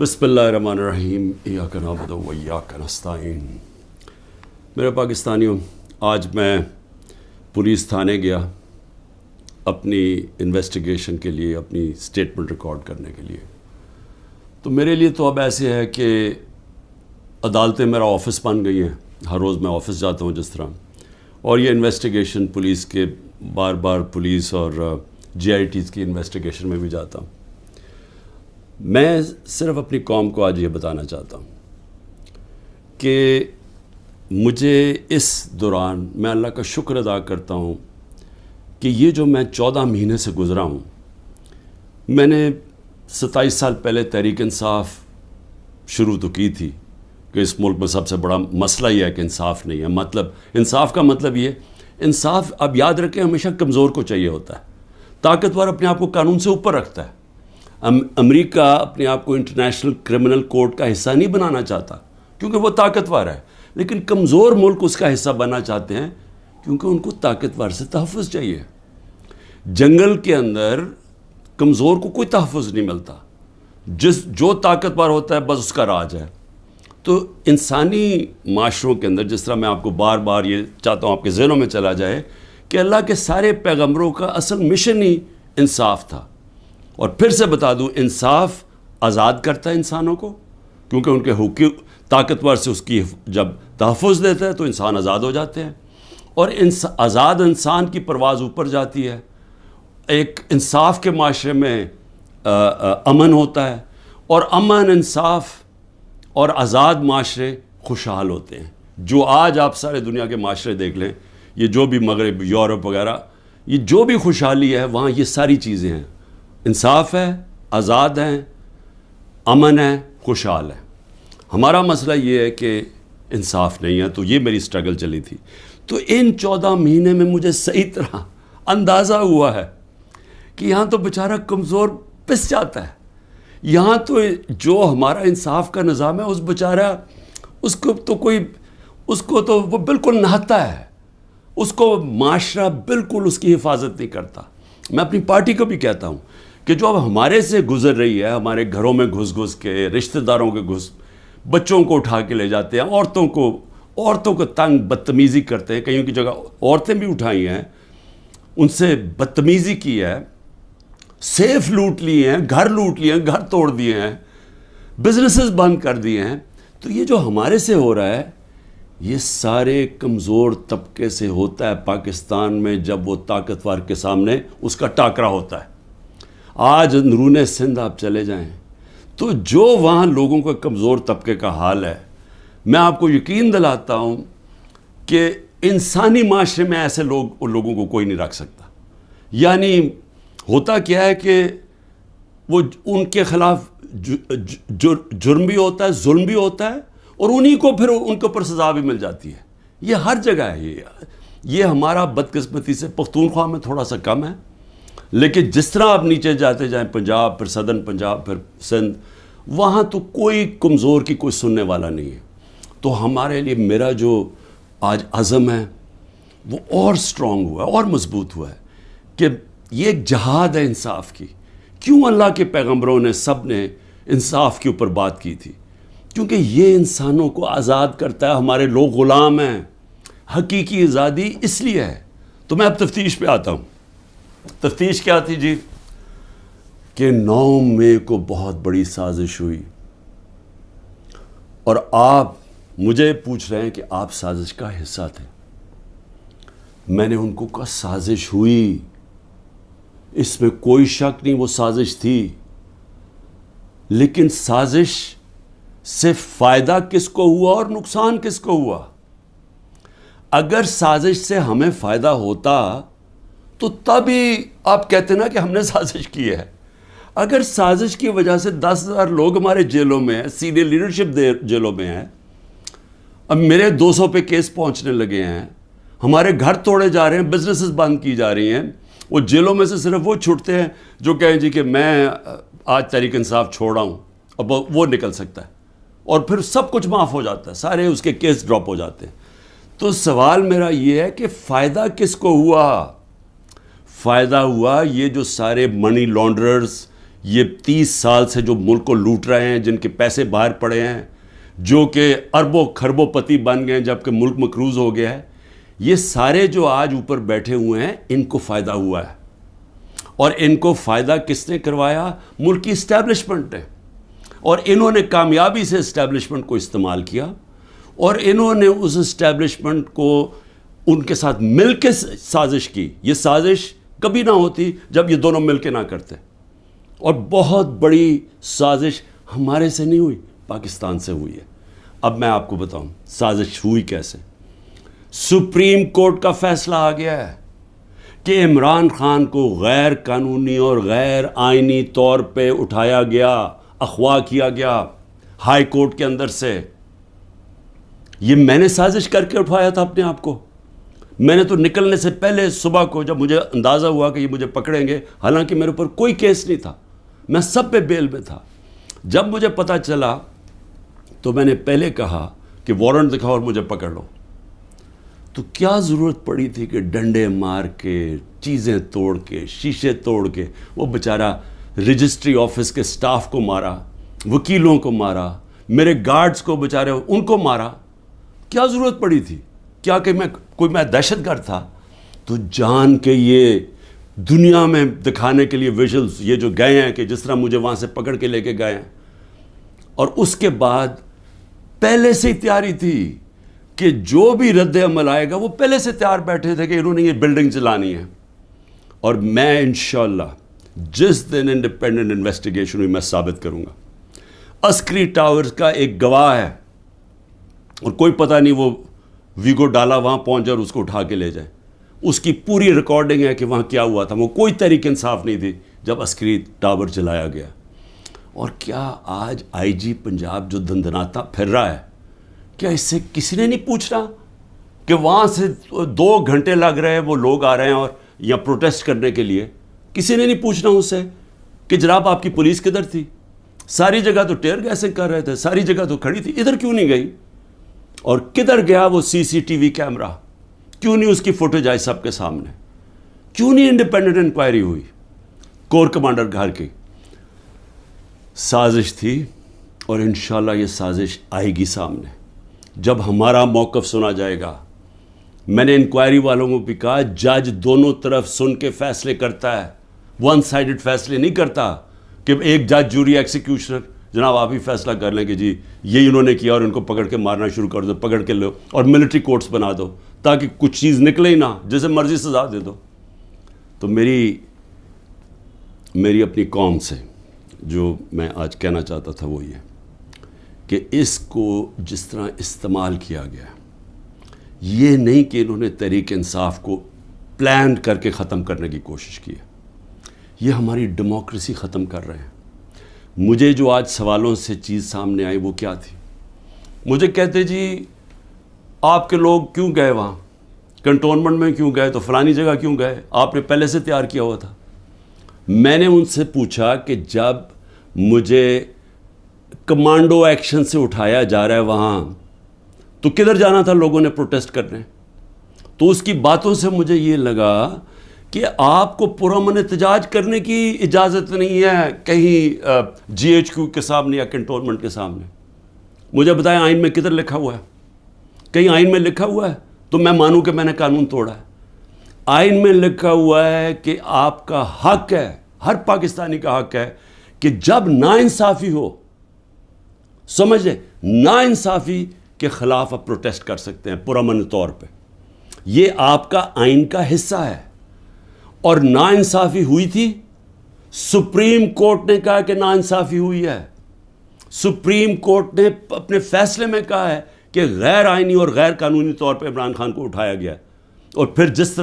بسم اللہ الرحمن الرحیم ایاک نعبد و ایاک نستعین۔ میرے پاکستانیوں، آج میں پولیس تھانے گیا اپنی انویسٹیگیشن کے لیے، اپنی سٹیٹمنٹ ریکارڈ کرنے کے لیے۔ تو میرے لیے تو اب ایسے ہے کہ عدالتیں میرا آفس بن گئی ہیں، ہر روز میں آفس جاتا ہوں جس طرح، اور یہ انویسٹیگیشن پولیس کے بار بار پولیس اور جی آئی ٹیز کی انویسٹیگیشن میں بھی جاتا ہوں۔ میں صرف اپنی قوم کو آج یہ بتانا چاہتا ہوں کہ مجھے اس دوران میں اللہ کا شکر ادا کرتا ہوں کہ یہ جو میں 14 مہینے سے گزرا ہوں، میں نے 27 سال پہلے تحریک انصاف شروع تو کی تھی کہ اس ملک میں سب سے بڑا مسئلہ یہ ہے کہ انصاف نہیں ہے۔ مطلب انصاف کا مطلب یہ، انصاف اب یاد رکھیں ہمیشہ کمزور کو چاہیے ہوتا ہے، طاقتور اپنے آپ کو قانون سے اوپر رکھتا ہے۔ امریکہ اپنے آپ کو انٹرنیشنل کرمنل کورٹ کا حصہ نہیں بنانا چاہتا کیونکہ وہ طاقتور ہے، لیکن کمزور ملک اس کا حصہ بننا چاہتے ہیں کیونکہ ان کو طاقتور سے تحفظ چاہیے۔ جنگل کے اندر کمزور کو کوئی تحفظ نہیں ملتا، جو طاقتور ہوتا ہے بس اس کا راج ہے۔ تو انسانی معاشروں کے اندر، جس طرح میں آپ کو بار بار یہ چاہتا ہوں آپ کے ذہنوں میں چلا جائے کہ اللہ کے سارے پیغمبروں کا اصل مشن ہی انصاف تھا۔ اور پھر سے بتا دوں، انصاف آزاد کرتا ہے انسانوں کو، کیونکہ ان کے حقوق طاقتور سے اس کی جب تحفظ دیتا ہے تو انسان آزاد ہو جاتے ہیں، اور آزاد انسان کی پرواز اوپر جاتی ہے۔ ایک انصاف کے معاشرے میں امن ہوتا ہے، اور امن، انصاف اور آزاد معاشرے خوشحال ہوتے ہیں۔ جو آج آپ سارے دنیا کے معاشرے دیکھ لیں، یہ جو بھی مغرب، یورپ وغیرہ، یہ جو بھی خوشحالی ہے وہاں یہ ساری چیزیں ہیں، انصاف ہے، آزاد ہیں، امن ہے، خوشحال ہے۔ ہمارا مسئلہ یہ ہے کہ انصاف نہیں ہے، تو یہ میری سٹرگل چلی تھی۔ تو ان 14 مہینے میں مجھے صحیح طرح اندازہ ہوا ہے کہ یہاں تو بیچارہ کمزور پس جاتا ہے، یہاں تو جو ہمارا انصاف کا نظام ہے اس بیچارہ اس کو تو وہ بالکل نہتا ہے، اس کو معاشرہ بالکل اس کی حفاظت نہیں کرتا۔ میں اپنی پارٹی کو بھی کہتا ہوں کہ جو اب ہمارے سے گزر رہی ہے، ہمارے گھروں میں گھس کے، رشتہ داروں کے بچوں کو اٹھا کے لے جاتے ہیں، عورتوں کو تنگ بدتمیزی کرتے ہیں، کہیں کی جگہ عورتیں بھی اٹھائی ہیں، ان سے بدتمیزی کی ہے، سیف لوٹ لیے ہیں، گھر لوٹ لیے ہیں، گھر توڑ دیے ہیں، بزنسز بند کر دیے ہیں۔ تو یہ جو ہمارے سے ہو رہا ہے یہ سارے کمزور طبقے سے ہوتا ہے پاکستان میں، جب وہ طاقتور کے سامنے اس کا ٹاکرا ہوتا ہے۔ آج اندرون سندھ آپ چلے جائیں تو جو وہاں لوگوں کا کمزور طبقے کا حال ہے، میں آپ کو یقین دلاتا ہوں کہ انسانی معاشرے میں ایسے لوگوں کو کوئی نہیں رکھ سکتا۔ یعنی ہوتا کیا ہے کہ وہ ان کے خلاف جرم بھی ہوتا ہے، ظلم بھی ہوتا ہے، اور انہی کو پھر ان کے اوپر سزا بھی مل جاتی ہے۔ یہ ہر جگہ ہے، یہ ہمارا بدقسمتی سے پختونخوا میں تھوڑا سا کم ہے، لیکن جس طرح آپ نیچے جاتے جائیں، پنجاب، پھر صدرن پنجاب، پھر سندھ، وہاں تو کوئی کمزور کی کوئی سننے والا نہیں ہے۔ تو ہمارے لیے میرا جو آج عزم ہے وہ اور سٹرونگ ہوا ہے، اور مضبوط ہوا ہے کہ یہ ایک جہاد ہے انصاف کی۔ کیوں اللہ کے پیغمبروں نے سب نے انصاف کے اوپر بات کی تھی؟ کیونکہ یہ انسانوں کو آزاد کرتا ہے۔ ہمارے لوگ غلام ہیں، حقیقی آزادی اس لیے ہے۔ تو میں اب تفتیش پہ آتا ہوں۔ تفتیش کیا تھی جی؟ کہ 9 مئی کو بہت بڑی سازش ہوئی، اور آپ مجھے پوچھ رہے ہیں کہ آپ سازش کا حصہ تھے۔ میں نے ان کو کہا سازش ہوئی، اس میں کوئی شک نہیں، وہ سازش تھی، لیکن سازش سے فائدہ کس کو ہوا اور نقصان کس کو ہوا؟ اگر سازش سے ہمیں فائدہ ہوتا تو تبھی آپ کہتے نا کہ ہم نے سازش کی ہے۔ اگر سازش کی وجہ سے 10,000 لوگ ہمارے جیلوں میں ہیں، سینئر لیڈرشپ جیلوں میں ہیں، اب میرے 200 پہ کیس پہنچنے لگے ہیں، ہمارے گھر توڑے جا رہے ہیں، بزنسز بند کی جا رہی ہیں، وہ جیلوں میں سے صرف وہ چھوٹتے ہیں جو کہیں جی کہ میں آج تحریک انصاف چھوڑا ہوں، اب وہ نکل سکتا ہے، اور پھر سب کچھ معاف ہو جاتا ہے، سارے اس کے کیس ڈراپ ہو جاتے ہیں۔ تو سوال میرا یہ ہے کہ فائدہ کس کو ہوا؟ فائدہ ہوا یہ جو سارے منی لانڈررز، یہ 30 سال سے جو ملک کو لوٹ رہے ہیں، جن کے پیسے باہر پڑے ہیں، جو کہ اربوں کھربوں پتی بن گئے ہیں جبکہ ملک مقروض ہو گیا ہے، یہ سارے جو آج اوپر بیٹھے ہوئے ہیں ان کو فائدہ ہوا ہے. اور ان کو فائدہ کس نے کروایا؟ ملک کی اسٹیبلشمنٹ نے. اور انہوں نے کامیابی سے اسٹیبلشمنٹ کو استعمال کیا، اور انہوں نے اس اسٹیبلشمنٹ کو ان کے ساتھ مل کے سازش کی. یہ سازش کبھی نہ ہوتی جب یہ دونوں مل کے نہ کرتے. اور بہت بڑی سازش ہمارے سے نہیں ہوئی، پاکستان سے ہوئی ہے. اب میں آپ کو بتاؤں سازش ہوئی کیسے. سپریم کورٹ کا فیصلہ آ گیا ہے کہ عمران خان کو غیر قانونی اور غیر آئینی طور پہ اٹھایا گیا، اغوا کیا گیا ہائی کورٹ کے اندر سے. یہ میں نے سازش کر کے اٹھایا تھا اپنے آپ کو. میں نے تو نکلنے سے پہلے صبح کو جب مجھے اندازہ ہوا کہ یہ مجھے پکڑیں گے، حالانکہ میرے اوپر کوئی کیس نہیں تھا، میں سب پہ بیل میں تھا، جب مجھے پتہ چلا تو میں نے پہلے کہا کہ وارنٹ دکھاؤ اور مجھے پکڑ لو. تو کیا ضرورت پڑی تھی کہ ڈنڈے مار کے، چیزیں توڑ کے، شیشے توڑ کے، وہ بیچارہ رجسٹری آفس کے سٹاف کو مارا، وکیلوں کو مارا، میرے گارڈز کو بیچارے ان کو مارا. کیا ضرورت پڑی تھی؟ کیا کہ میں دہشت گرد تھا؟ تو جان کے یہ دنیا میں دکھانے کے لیے ویژلز یہ جو گئے ہیں کہ جس طرح مجھے وہاں سے پکڑ کے لے کے گئے ہیں. اور اس کے بعد پہلے سے ہی تیاری تھی کہ جو بھی رد عمل آئے گا وہ پہلے سے تیار بیٹھے تھے کہ انہوں نے یہ بلڈنگ چلانی ہے. اور میں انشاءاللہ جس دن انڈیپینڈنٹ انویسٹیگیشن ہوئی میں ثابت کروں گا. عسکری ٹاورز کا ایک گواہ ہے، اور کوئی پتہ نہیں وہ ویگو ڈالا وہاں پہنچ جائے اور اس کو اٹھا کے لے جائے. اس کی پوری ریکارڈنگ ہے کہ وہاں کیا ہوا تھا. وہ کوئی تحریک انصاف نہیں تھی جب عسکری ٹاور چلایا گیا. اور کیا آج آئی جی پنجاب جو دندناتا پھر رہا ہے، کیا اس سے کسی نے نہیں پوچھ رہا کہ وہاں سے 2 گھنٹے لگ رہے ہیں وہ لوگ آ رہے ہیں اور یا پروٹیسٹ کرنے کے لیے؟ کسی نے نہیں پوچھنا اس سے کہ جناب آپ کی پولیس کدھر تھی؟ ساری جگہ تو ٹیئر گیسنگ کر رہے تھے، ساری جگہ تو کھڑی تھی، ادھر کیوں نہیں گئی؟ اور کدھر گیا وہ سی سی ٹی وی کیمرہ؟ کیوں نہیں اس کی فوٹیج آئی سب کے سامنے؟ کیوں نہیں انڈیپینڈنٹ انکوائری ہوئی؟ کور کمانڈر گھر کی سازش تھی، اور انشاءاللہ یہ سازش آئے گی سامنے جب ہمارا موقف سنا جائے گا. میں نے انکوائری والوں کو بھی کہا جج دونوں طرف سن کے فیصلے کرتا ہے، ون سائیڈڈ فیصلے نہیں کرتا کہ ایک جج جوری ایکسیکیوشنر جناب آپ ہی فیصلہ کر لیں کہ جی یہی انہوں نے کیا اور ان کو پکڑ کے مارنا شروع کر دو، پکڑ کے لو اور ملٹری کورٹس بنا دو تاکہ کچھ چیز نکلے ہی نہ، جیسے مرضی سزا دے دو. تو میری اپنی قوم سے جو میں آج کہنا چاہتا تھا وہ یہ کہ اس کو جس طرح استعمال کیا گیا، یہ نہیں کہ انہوں نے تحریک انصاف کو پلان کر کے ختم کرنے کی کوشش کی ہے، یہ ہماری ڈیموکریسی ختم کر رہے ہیں. مجھے جو آج سوالوں سے چیز سامنے آئی وہ کیا تھی؟ مجھے کہتے جی آپ کے لوگ کیوں گئے وہاں، کنٹونمنٹ میں کیوں گئے، تو فلانی جگہ کیوں گئے، آپ نے پہلے سے تیار کیا ہوا تھا. میں نے ان سے پوچھا کہ جب مجھے کمانڈو ایکشن سے اٹھایا جا رہا ہے وہاں تو کدھر جانا تھا لوگوں نے پروٹیسٹ کرنے؟ تو اس کی باتوں سے مجھے یہ لگا کہ آپ کو پرامن احتجاج کرنے کی اجازت نہیں ہے کہیں جی ایچ کیو کے سامنے یا کنٹونمنٹ کے سامنے. مجھے بتائیں آئین میں کدھر لکھا ہوا ہے؟ کہیں آئین میں لکھا ہوا ہے تو میں مانوں کہ میں نے قانون توڑا ہے. آئین میں لکھا ہوا ہے کہ آپ کا حق ہے، ہر پاکستانی کا حق ہے کہ جب ناانصافی ہو، سمجھ لیں ناانصافی کے خلاف آپ پروٹیسٹ کر سکتے ہیں پرامن طور پہ. یہ آپ کا آئین کا حصہ ہے. اور ناانصافی ہوئی تھی، سپریم کورٹ نے کہا کہ ناانصافی ہوئی ہے. سپریم کورٹ نے اپنے فیصلے میں کہا ہے کہ غیر آئینی اور غیر قانونی طور پہ عمران خان کو اٹھایا گیا. اور پھر جس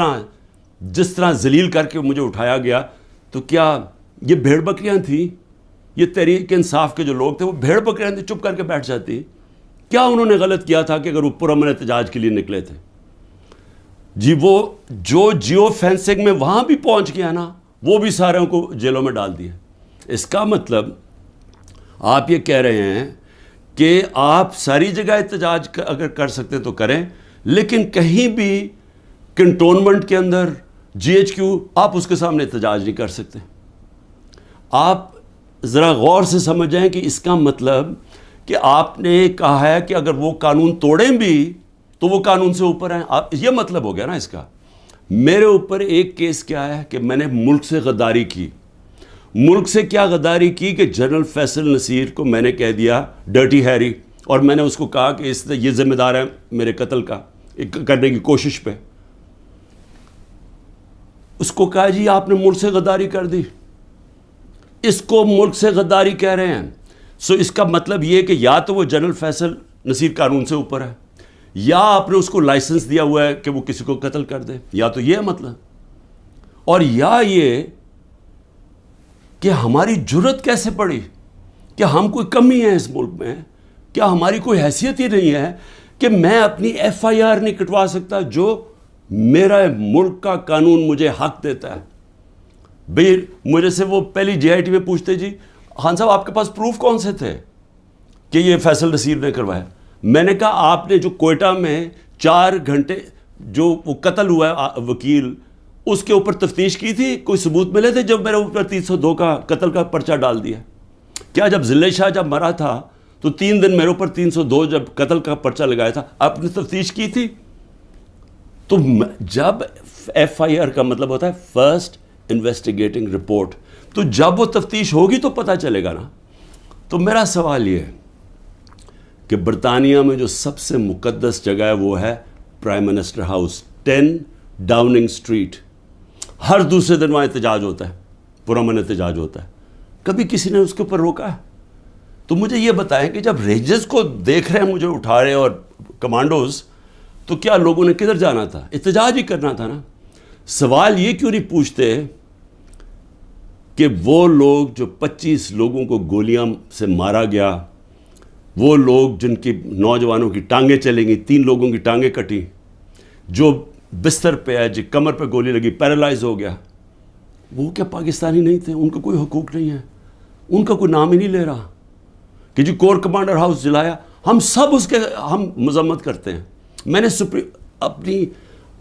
طرح ذلیل کر کے مجھے اٹھایا گیا، تو کیا یہ بھیڑ بکریاں تھیں؟ یہ تحریک انصاف کے جو لوگ تھے وہ بھیڑ بکریاں تھیں، چپ کر کے بیٹھ جاتی؟ کیا انہوں نے غلط کیا تھا کہ اگر وہ پرامن احتجاج کے لیے نکلے تھے؟ جی وہ جو جیو فینسنگ میں وہاں بھی پہنچ گیا نا، وہ بھی ساروں کو جیلوں میں ڈال دیا. اس کا مطلب آپ یہ کہہ رہے ہیں کہ آپ ساری جگہ احتجاج اگر کر سکتے تو کریں، لیکن کہیں بھی کنٹونمنٹ کے اندر جی ایچ کیو آپ اس کے سامنے احتجاج نہیں کر سکتے. آپ ذرا غور سے سمجھیں کہ اس کا مطلب کہ آپ نے کہا ہے کہ اگر وہ قانون توڑیں بھی تو وہ قانون سے اوپر ہیں. یہ مطلب ہو گیا نا اس کا. میرے اوپر ایک کیس کیا ہے کہ میں نے ملک سے غداری کی. ملک سے کیا غداری کی کہ جنرل فیصل نصیر کو میں نے کہہ دیا ڈرٹی ہیری, اور میں نے اس کو کہا کہ یہ ذمہ دار ہے میرے قتل کا کرنے کی کوشش پہ. اس کو کہا جی آپ نے ملک سے غداری کر دی. اس کو ملک سے غداری کہہ رہے ہیں. سو اس کا مطلب یہ کہ یا تو وہ جنرل فیصل نصیر قانون سے اوپر ہے, یا آپ نے اس کو لائسنس دیا ہوا ہے کہ وہ کسی کو قتل کر دے, یا تو یہ ہے مطلب. اور یا یہ کہ ہماری جرت کیسے پڑی, کہ ہم کوئی کمی ہے اس ملک میں, کیا ہماری کوئی حیثیت ہی نہیں ہے کہ میں اپنی ایف آئی آر نہیں کٹوا سکتا جو میرا ملک کا قانون مجھے حق دیتا ہے. بھئی مجھے سے وہ پہلی جے آئی ٹی میں پوچھتے جی خان صاحب آپ کے پاس پروف کون سے تھے کہ یہ فیصل نصیر نے کروایا. میں نے کہا آپ نے جو کوئٹہ میں 4 گھنٹے جو وہ قتل ہوا ہے وکیل, اس کے اوپر تفتیش کی تھی, کوئی ثبوت ملے تھے جب میرے اوپر 302 کا قتل کا پرچہ ڈال دیا؟ کیا جب ذلِ شاہ جب مرا تھا تو 3 دن میرے اوپر 302 جب قتل کا پرچہ لگایا تھا, آپ نے تفتیش کی تھی؟ تو جب ایف آئی آر کا مطلب ہوتا ہے فرسٹ انویسٹیگیٹنگ رپورٹ, تو جب وہ تفتیش ہوگی تو پتہ چلے گا نا. تو میرا سوال یہ ہے کہ برطانیہ میں جو سب سے مقدس جگہ ہے وہ ہے prime minister house, 10 Downing Street. ہر دوسرے دن وہاں احتجاج ہوتا ہے, پرامن احتجاج ہوتا ہے. کبھی کسی نے اس کے اوپر روکا ہے؟ تو مجھے یہ بتائیں کہ جب رینجرز کو دیکھ رہے ہیں مجھے اٹھا رہے اور کمانڈوز, تو کیا لوگوں نے کدھر جانا تھا؟ احتجاج ہی کرنا تھا نا. سوال یہ کیوں نہیں پوچھتے کہ وہ لوگ جو 25 لوگوں کو گولیاں سے مارا گیا, وہ لوگ جن کی نوجوانوں کی ٹانگیں چلیں گی, 3 لوگوں کی ٹانگیں کٹی, جو بستر پہ ہے, جو کمر پہ گولی لگی پیرالائز ہو گیا, وہ کیا پاکستانی نہیں تھے؟ ان کا کوئی حقوق نہیں ہے, ان کا کوئی نام ہی نہیں لے رہا کہ جی کور کمانڈر ہاؤس جلایا. ہم سب اس کے ہم مذمت کرتے ہیں. میں نے اپنی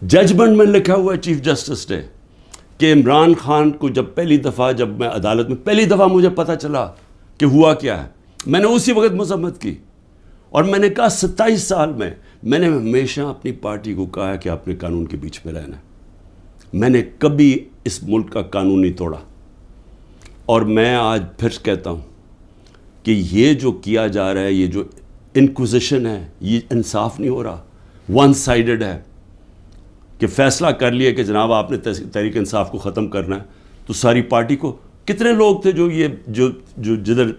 ججمنٹ میں لکھا ہوا ہے چیف جسٹس نے کہ عمران خان کو جب پہلی دفعہ جب میں عدالت میں پہلی دفعہ مجھے پتہ چلا کہ ہوا کیا ہے, میں نے اسی وقت مذمت کی. اور میں نے کہا 27 سال میں نے ہمیشہ اپنی پارٹی کو کہا ہے کہ آپ نے قانون کے بیچ میں رہنا ہے. میں نے کبھی اس ملک کا قانون نہیں توڑا. اور میں آج پھر کہتا ہوں کہ یہ جو کیا جا رہا ہے, یہ جو انکوزیشن ہے, یہ انصاف نہیں ہو رہا, ون سائیڈڈ ہے. کہ فیصلہ کر لیا کہ جناب آپ نے تحریک انصاف کو ختم کرنا ہے, تو ساری پارٹی کو کتنے لوگ تھے جو یہ جو جدھر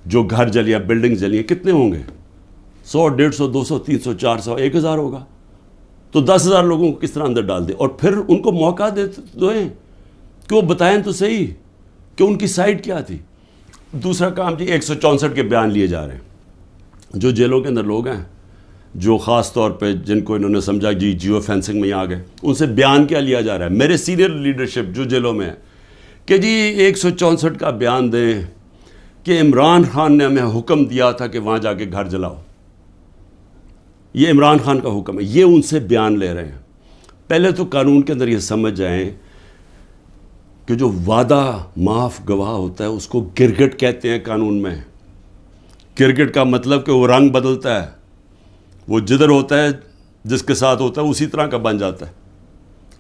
جو گھر جلیا, بلڈنگ جلی, کتنے ہوں گے؟ 100 150 200 300 400 1000 ہوگا. تو 10,000 لوگوں کو کس طرح اندر ڈال دے, اور پھر ان کو موقع دیں کہ وہ بتائیں تو صحیح کہ ان کی سائڈ کیا تھی. دوسرا کام جی 164 کے بیان لیے جا رہے ہیں. جو جیلوں کے اندر لوگ ہیں جو خاص طور پہ جن کو انہوں نے سمجھا جی جیو فینسنگ میں آ گئے, ان سے بیان کیا لیا جا رہا ہے؟ میرے سینئر لیڈرشپ جو جیلوں میں ہے کہ جی 164 کا بیان دیں کہ عمران خان نے ہمیں حکم دیا تھا کہ وہاں جا کے گھر جلاؤ. یہ عمران خان کا حکم ہے, یہ ان سے بیان لے رہے ہیں. پہلے تو قانون کے اندر یہ سمجھ جائیں کہ جو وعدہ معاف گواہ ہوتا ہے اس کو گرگٹ کہتے ہیں قانون میں. گرگٹ کا مطلب کہ وہ رنگ بدلتا ہے, وہ جدھر ہوتا ہے جس کے ساتھ ہوتا ہے اسی طرح کا بن جاتا ہے,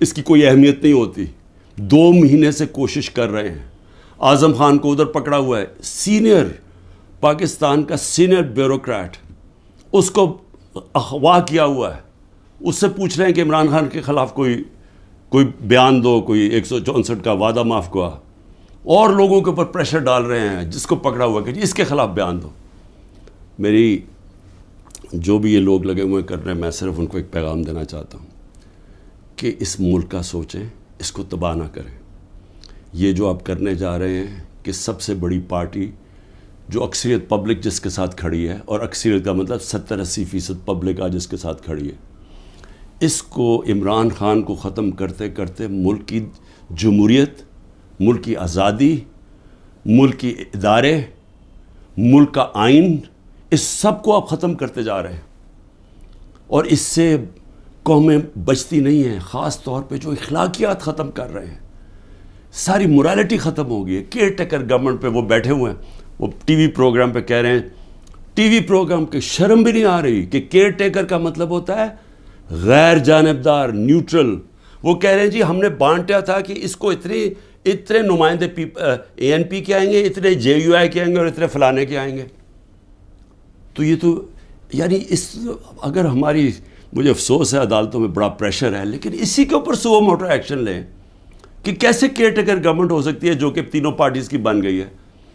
اس کی کوئی اہمیت نہیں ہوتی. 2 مہینے سے کوشش کر رہے ہیں. اعظم خان کو ادھر پکڑا ہوا ہے, سینئر پاکستان کا سینئر بیوروکریٹ, اس کو اغوا کیا ہوا ہے. اس سے پوچھ رہے ہیں کہ عمران خان کے خلاف کوئی بیان دو, کوئی 164 کا وعدہ معاف گواہ, اور لوگوں کے اوپر پریشر ڈال رہے ہیں جس کو پکڑا ہوا کہ جی اس کے خلاف بیان دو. میری جو بھی یہ لوگ لگے ہوئے کر رہے ہیں, میں صرف ان کو ایک پیغام دینا چاہتا ہوں کہ اس ملک کا سوچیں, اس کو تباہ نہ کریں. یہ جو آپ کرنے جا رہے ہیں کہ سب سے بڑی پارٹی جو اکثریت پبلک جس کے ساتھ کھڑی ہے, اور اکثریت کا مطلب 70-80% پبلک آج جس کے ساتھ کھڑی ہے, اس کو عمران خان کو ختم کرتے کرتے ملک کی جمہوریت, ملک کی آزادی, ملک کی ادارے, ملک کا آئین, اس سب کو آپ ختم کرتے جا رہے ہیں. اور اس سے قومیں بچتی نہیں ہیں, خاص طور پہ جو اخلاقیات ختم کر رہے ہیں. ساری morality ختم ہو گئی ہے. کیئر ٹیکر گورنمنٹ پہ وہ بیٹھے ہوئے ہیں, وہ ٹی وی پروگرام پہ کہہ رہے ہیں, ٹی وی پروگرام کی شرم بھی نہیں آ رہی کہ کیئر ٹیکر کا مطلب ہوتا ہے غیر جانبدار, نیوٹرل. وہ کہہ رہے ہیں جی ہم نے بانٹا تھا کہ اس کو اتنے نمائندے اے این پی کے آئیں گے, اتنے جے یو آئی کے آئیں گے اور اتنے فلانے کے آئیں گے. تو یہ تو یعنی اگر ہماری, مجھے افسوس ہے عدالتوں میں بڑا پریشر ہے, لیکن اسی کے اوپر سو موٹر ایکشن لیں کہ کیسے کیئر ٹیکر گورنمنٹ ہو سکتی ہے جو کہ تینوں پارٹیز کی بن گئی ہے.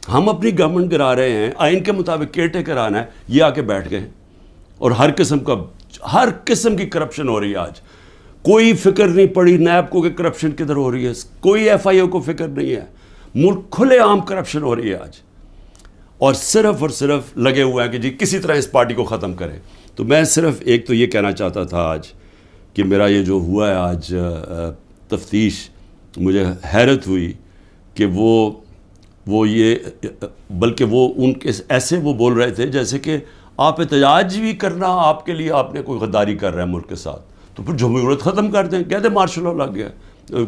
ہم اپنی گورنمنٹ گرا رہے ہیں, آئین کے مطابق کیئر ٹیکر آنا ہے, یہ آ کے بیٹھ گئے اور ہر قسم کی کرپشن ہو رہی ہے. آج کوئی فکر نہیں پڑی نیب کو کہ کرپشن کدھر ہو رہی ہے, کوئی ایف آئی او کو فکر نہیں ہے. ملک کھلے عام کرپشن ہو رہی ہے آج, اور صرف لگے ہوئے ہیں کہ جی کسی طرح اس پارٹی کو ختم کریں. تو میں صرف ایک تو یہ کہنا چاہتا تھا آج کہ میرا یہ جو ہوا ہے آج تفتیش, مجھے حیرت ہوئی کہ وہ یہ, بلکہ وہ ان کے ایسے وہ بول رہے تھے جیسے کہ آپ احتجاج بھی کرنا آپ کے لیے آپ نے کوئی غداری کر رہا ہے ملک کے ساتھ, تو پھر جمہوریت ختم کر دیں, کہہ دیں مارشل لا لگ گیا,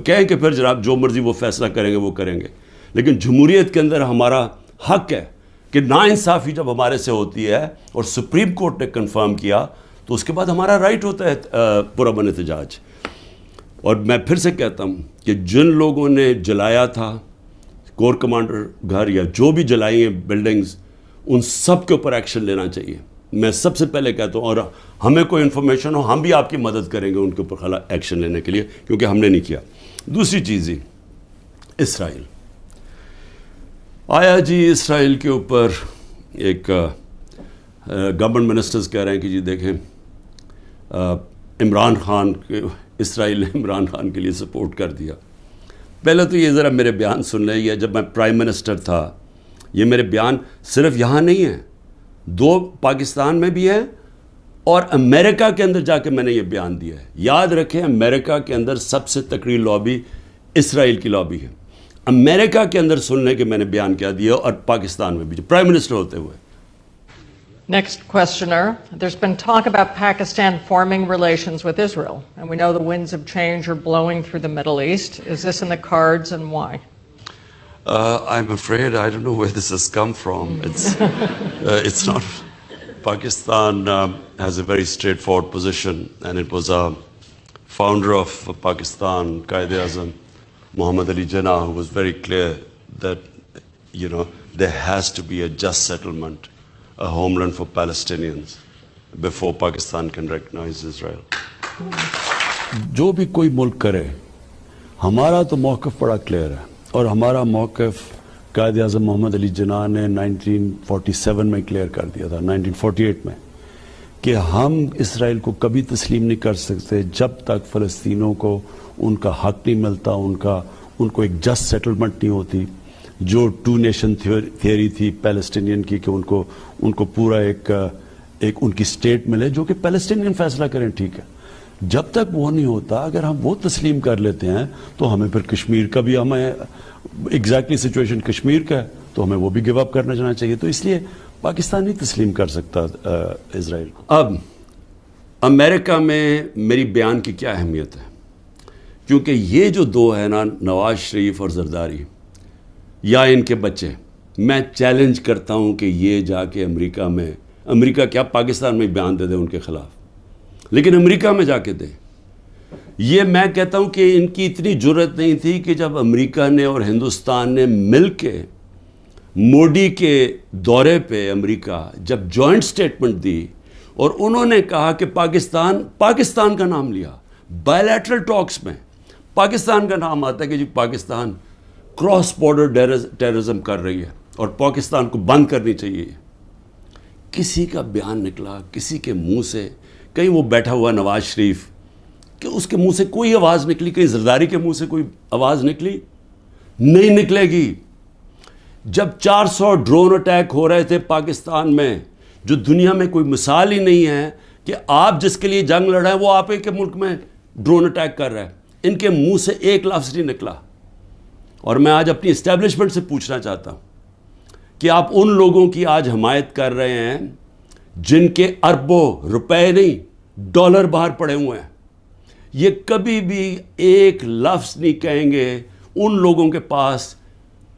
کہیں کہ پھر جناب جو مرضی وہ فیصلہ کریں گے وہ کریں گے. لیکن جمہوریت کے اندر ہمارا حق ہے کہ ناانصافی جب ہمارے سے ہوتی ہے اور سپریم کورٹ نے کنفرم کیا تو اس کے بعد ہمارا رائٹ ہوتا ہے پرامن احتجاج. اور میں پھر سے کہتا ہوں کہ جن لوگوں نے جلایا تھا کور کمانڈر گھر یا جو بھی جلائی ہیں بلڈنگز, ان سب کے اوپر ایکشن لینا چاہیے. میں سب سے پہلے کہتا ہوں, اور ہمیں کوئی انفارمیشن ہو ہم بھی آپ کی مدد کریں گے ان کے اوپر ایکشن لینے کے لیے, کیونکہ ہم نے نہیں کیا. دوسری چیز ہی اسرائیل آیا جی, اسرائیل کے اوپر ایک گورنمنٹ منسٹرز کہہ رہے ہیں کہ جی دیکھیں عمران خان کے, اسرائیل نے عمران خان کے لیے سپورٹ کر دیا. پہلے تو یہ ذرا میرے بیان سن لیں, یہ جب میں پرائم منسٹر تھا, یہ میرے بیان صرف یہاں نہیں ہیں, 2 پاکستان میں بھی ہیں اور امریکہ کے اندر جا کے میں نے یہ بیان دیا ہے. یاد رکھیں امریکہ کے اندر سب سے تکڑی لابی اسرائیل کی لابی ہے. امریکہ کے اندر سن لیں کہ میں نے بیان کیا دیا, اور پاکستان میں بھی پرائم منسٹر ہوتے ہوئے. Next questioner. There's been talk about Pakistan forming relations with Israel, and we know the winds of change are blowing through the Middle East. Is this in the cards, and why? I'm afraid I don't know where this has come from. It's not. Pakistan has a very straightforward position, and it was a founder of Pakistan, Quaid-e-Azam, Muhammad Ali Jinnah, who was very clear that, there has to be a just settlement, a homeland for Palestinians before Pakistan can recognize Israel. جو بھی کوئی ملک کرے, ہمارا تو موقف بڑا clear ہے, اور ہمارا موقف قائد اعظم محمد علی جناح نے 1947 میں کلیئر کر دیا تھا, 1948 میں, کہ ہم اسرائیل کو کبھی تسلیم نہیں کر سکتے جب تک فلسطینوں کو ان کا حق نہیں ملتا, ان کو ایک جسٹ سیٹلمنٹ نہیں ہوتی. جو 2 نیشن تھیوری تھی پیلسٹینین کی کہ ان کو پورا ایک ان کی اسٹیٹ ملے جو کہ پیلسٹینین فیصلہ کریں, ٹھیک ہے. جب تک وہ نہیں ہوتا, اگر ہم وہ تسلیم کر لیتے ہیں تو ہمیں پھر کشمیر کا بھی, ہمیں ایگزیکٹلی سچویشن کشمیر کا ہے تو ہمیں وہ بھی گیو اپ کرنا چاہنا چاہیے. تو اس لیے پاکستان نہیں تسلیم کر سکتا اسرائیل کو. اب امریکہ میں میری بیان کی کیا اہمیت ہے, کیونکہ یہ جو 2 ہیں نا, نواز شریف اور زرداری یا ان کے بچے, میں چیلنج کرتا ہوں کہ یہ جا کے امریکہ کیا پاکستان میں بیان دے دیں ان کے خلاف, لیکن امریکہ میں جا کے دیں. یہ میں کہتا ہوں کہ ان کی اتنی جرت نہیں تھی کہ جب امریکہ نے اور ہندوستان نے مل کے موڈی کے دورے پہ امریکہ جب جوائنٹ سٹیٹمنٹ دی اور انہوں نے کہا کہ پاکستان کا نام لیا, بائیلیٹرل ٹاکس میں پاکستان کا نام آتا ہے کہ جی پاکستان کراس بارڈر ٹیررزم کر رہی ہے اور پاکستان کو بند کرنی چاہیے. کسی کا بیان نکلا کسی کے منہ سے, کہیں وہ بیٹھا ہوا نواز شریف کہ اس کے منہ سے کوئی آواز نکلی, کہیں زرداری کے منہ سے کوئی آواز نکلی؟ نہیں نکلے گی. جب 400 ڈرون اٹیک ہو رہے تھے پاکستان میں, جو دنیا میں کوئی مثال ہی نہیں ہے کہ آپ جس کے لیے جنگ لڑ رہے ہیں وہ آپ کے ملک میں ڈرون اٹیک کر رہے ہیں, ان کے منہ سے ایک لفظ نہیں نکلا. اور میں آج اپنی اسٹیبلشمنٹ سے پوچھنا چاہتا ہوں کہ آپ ان لوگوں کی آج حمایت کر رہے ہیں جن کے اربوں روپے نہیں ڈالر باہر پڑے ہوئے ہیں. یہ کبھی بھی ایک لفظ نہیں کہیں گے ان لوگوں کے پاس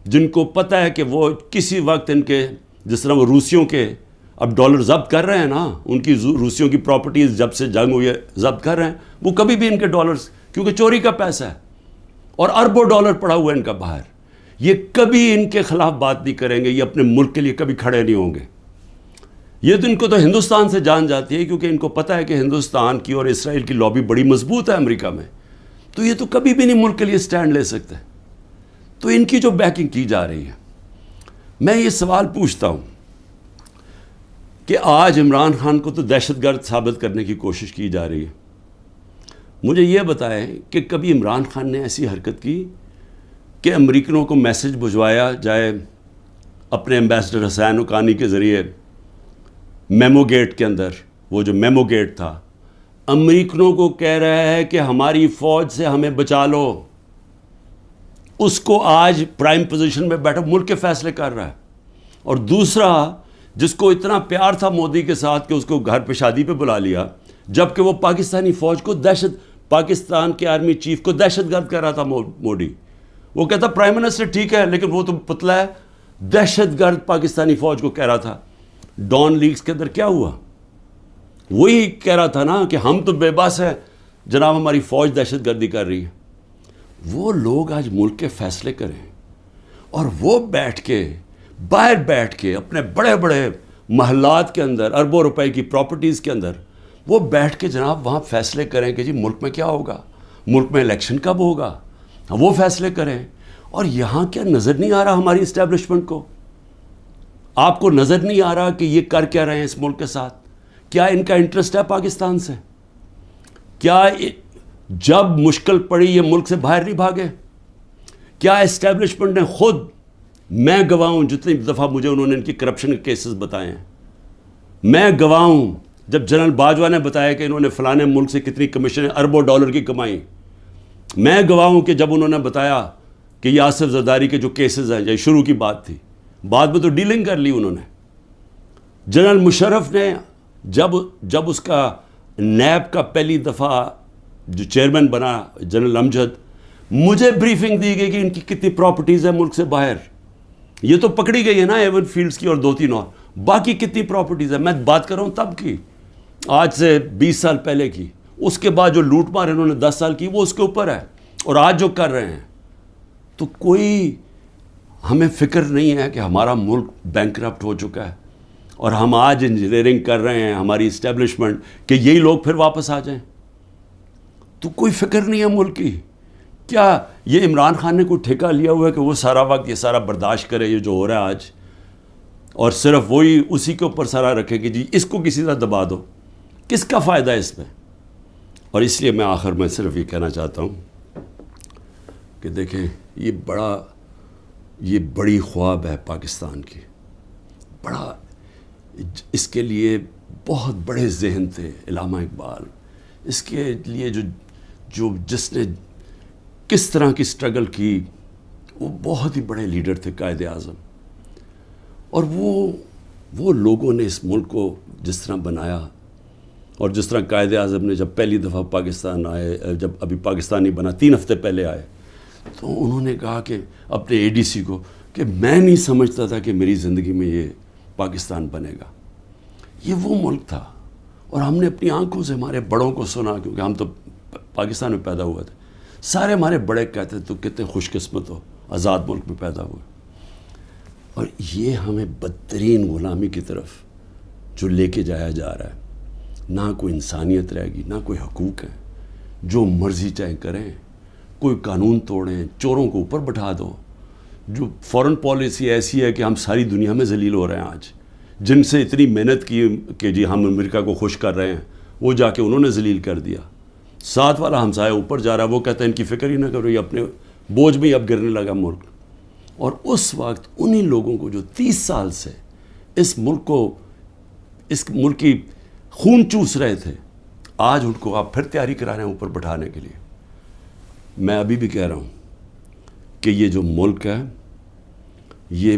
جن کو پتہ ہے کہ وہ کسی وقت ان کے، جس طرح وہ روسیوں کے اب ڈالر ضبط کر رہے ہیں نا، ان کی روسیوں کی پراپرٹیز جب سے جنگ ہوئی ہے ضبط کر رہے ہیں، وہ کبھی بھی ان کے ڈالرز، کیونکہ چوری کا پیسہ ہے اور اربوں ڈالر پڑا ہوا ہے ان کا باہر، یہ کبھی ان کے خلاف بات نہیں کریں گے، یہ اپنے ملک کے لیے کبھی کھڑے نہیں ہوں گے. یہ تو ان کو تو ہندوستان سے جان جاتی ہے، کیونکہ ان کو پتہ ہے کہ ہندوستان کی اور اسرائیل کی لابی بڑی مضبوط ہے امریکہ میں، تو یہ تو کبھی بھی نہیں ملک کے لیے سٹینڈ لے سکتے. تو ان کی جو بیکنگ کی جا رہی ہے، میں یہ سوال پوچھتا ہوں کہ آج عمران خان کو تو دہشت گرد ثابت کرنے کی کوشش کی جا رہی ہے. مجھے یہ بتائیں کہ کبھی عمران خان نے ایسی حرکت کی کہ امریکنوں کو میسج بھجوایا جائے اپنے ایمبیسڈر حسین حقانی کے ذریعے میمو گیٹ کے اندر، وہ جو میمو گیٹ تھا، امریکنوں کو کہہ رہا ہے کہ ہماری فوج سے ہمیں بچا لو، اس کو آج پرائم پوزیشن میں بیٹھا ملک کے فیصلے کر رہا ہے. اور دوسرا، جس کو اتنا پیار تھا مودی کے ساتھ کہ اس کو گھر پہ شادی پہ بلا لیا، جبکہ وہ پاکستانی فوج کو پاکستان کے آرمی چیف کو دہشت گرد کر رہا تھا مودی. وہ کہتا پرائم منسٹر ٹھیک ہے لیکن وہ تو پتلا ہے، دہشت گرد پاکستانی فوج کو کہہ رہا تھا. ڈان لیکس کے اندر کیا ہوا؟ وہی کہہ رہا تھا نا کہ ہم تو بے بس ہیں جناب، ہماری فوج دہشت گردی کر رہی ہے. وہ لوگ آج ملک کے فیصلے کریں اور وہ بیٹھ کے باہر بیٹھ کے اپنے بڑے بڑے محلات کے اندر، اربوں روپے کی پراپرٹیز کے اندر وہ بیٹھ کے جناب وہاں فیصلے کریں کہ جی ملک میں کیا ہوگا، ملک میں الیکشن کب ہوگا، وہ فیصلے کریں. اور یہاں کیا نظر نہیں آ رہا ہماری اسٹیبلشمنٹ کو؟ آپ کو نظر نہیں آ رہا کہ یہ کر کیا رہے ہیں اس ملک کے ساتھ؟ کیا ان کا انٹرسٹ ہے پاکستان سے؟ کیا جب مشکل پڑی یہ ملک سے باہر نہیں بھاگے؟ کیا اسٹیبلشمنٹ نے خود، میں گواہ ہوں جتنی دفعہ مجھے انہوں نے ان کی کرپشن کے کیسز بتائے ہیں، میں گواہ ہوں جب جنرل باجوہ نے بتایا کہ انہوں نے فلانے ملک سے کتنی کمیشن اربوں ڈالر کی کمائی، میں گواہ ہوں کہ جب انہوں نے بتایا کہ یہ آصف زرداری کے جو کیسز ہیں، یہ شروع کی بات تھی، بعد میں تو ڈیلنگ کر لی انہوں نے. جنرل مشرف نے جب اس کا نیب کا پہلی دفعہ جو چیئرمین بنا جنرل امجد، مجھے بریفنگ دی گئی کہ ان کی کتنی پراپرٹیز ہیں ملک سے باہر. یہ تو پکڑی گئی ہے نا ایون فیلڈز کی اور 2-3 اور، باقی کتنی پراپرٹیز ہیں؟ میں بات کر رہا ہوں تب کی، آج سے 20 سال پہلے کی. اس کے بعد جو لوٹ مار انہوں نے 10 سال کی وہ اس کے اوپر ہے، اور آج جو کر رہے ہیں. تو کوئی ہمیں فکر نہیں ہے کہ ہمارا ملک بینکرپٹ ہو چکا ہے اور ہم آج انجینئرنگ کر رہے ہیں ہماری اسٹیبلشمنٹ کہ یہی لوگ پھر واپس آ جائیں؟ تو کوئی فکر نہیں ہے ملک کی. کیا یہ عمران خان نے کوئی ٹھیکہ لیا ہوا ہے کہ وہ سارا وقت یہ سارا برداشت کرے یہ جو ہو رہا ہے آج، اور صرف وہی اسی کے اوپر سارا رکھے کہ جی اس کو کسی طرح دبا دو؟ کس کا فائدہ ہے اس میں؟ اور اس لیے میں آخر میں صرف یہ کہنا چاہتا ہوں کہ دیکھیں یہ بڑی خواب ہے پاکستان کی، بڑا، اس کے لیے بہت بڑے ذہن تھے علامہ اقبال، اس کے لیے جس نے کس طرح کی سٹرگل کی، وہ بہت ہی بڑے لیڈر تھے، قائد اعظم. اور وہ لوگوں نے اس ملک کو جس طرح بنایا، اور جس طرح قائد اعظم نے جب پہلی دفعہ پاکستان آئے، جب ابھی پاکستانی بنا 3 ہفتے پہلے آئے، تو انہوں نے کہا کہ اپنے اے ڈی سی کو کہ میں نہیں سمجھتا تھا کہ میری زندگی میں یہ پاکستان بنے گا. یہ وہ ملک تھا، اور ہم نے اپنی آنکھوں سے ہمارے بڑوں کو سنا، کیونکہ ہم تو پاکستان میں پیدا ہوئے تھے. سارے ہمارے بڑے کہتے تو کتنے خوش قسمت ہو، آزاد ملک میں پیدا ہوئے. اور یہ ہمیں بدترین غلامی کی طرف جو لے کے جایا جا رہا ہے، نہ کوئی انسانیت رہے گی، نہ کوئی حقوق ہے، جو مرضی چاہے کریں، کوئی قانون توڑیں، چوروں کو اوپر بٹھا دو. جو فورن پالیسی ایسی ہے کہ ہم ساری دنیا میں ذلیل ہو رہے ہیں آج، جن سے اتنی محنت کی کہ جی ہم امریکہ کو خوش کر رہے ہیں، وہ جا کے انہوں نے ذلیل کر دیا. ساتھ والا ہمسایہ اوپر جا رہا ہے، وہ کہتا ہے ان کی فکر ہی نہ کرو، یہ اپنے بوجھ میں اب گرنے لگا ملک. اور اس وقت انہی لوگوں کو جو 30 سال سے اس ملک کی خون چوس رہے تھے، آج ان کو آپ پھر تیاری کرا رہے ہیں اوپر بٹھانے کے لیے. میں ابھی بھی کہہ رہا ہوں کہ یہ جو ملک ہے، یہ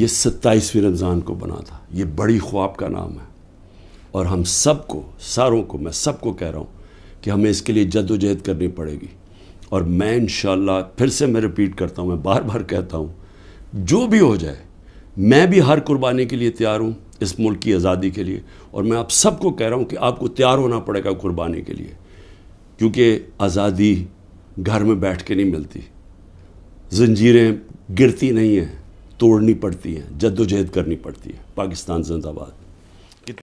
27ویں رمضان کو بنا تھا. یہ بڑی خواب کا نام ہے، اور ہم سب کو، ساروں کو، میں سب کو کہہ رہا ہوں کہ ہمیں اس کے لیے جد و جہد کرنی پڑے گی. اور میں انشاءاللہ پھر سے میں ریپیٹ کرتا ہوں، میں بار بار کہتا ہوں، جو بھی ہو جائے میں بھی ہر قربانی کے لیے تیار ہوں اس ملک کی آزادی کے لیے، اور میں آپ سب کو کہہ رہا ہوں کہ آپ کو تیار ہونا پڑے گا قربانی کے لیے، کیونکہ آزادی گھر میں بیٹھ کے نہیں ملتی، زنجیریں گرتی نہیں ہیں، توڑنی پڑتی ہیں، جد و جہد کرنی پڑتی ہے۔ پاکستان زندہ باد۔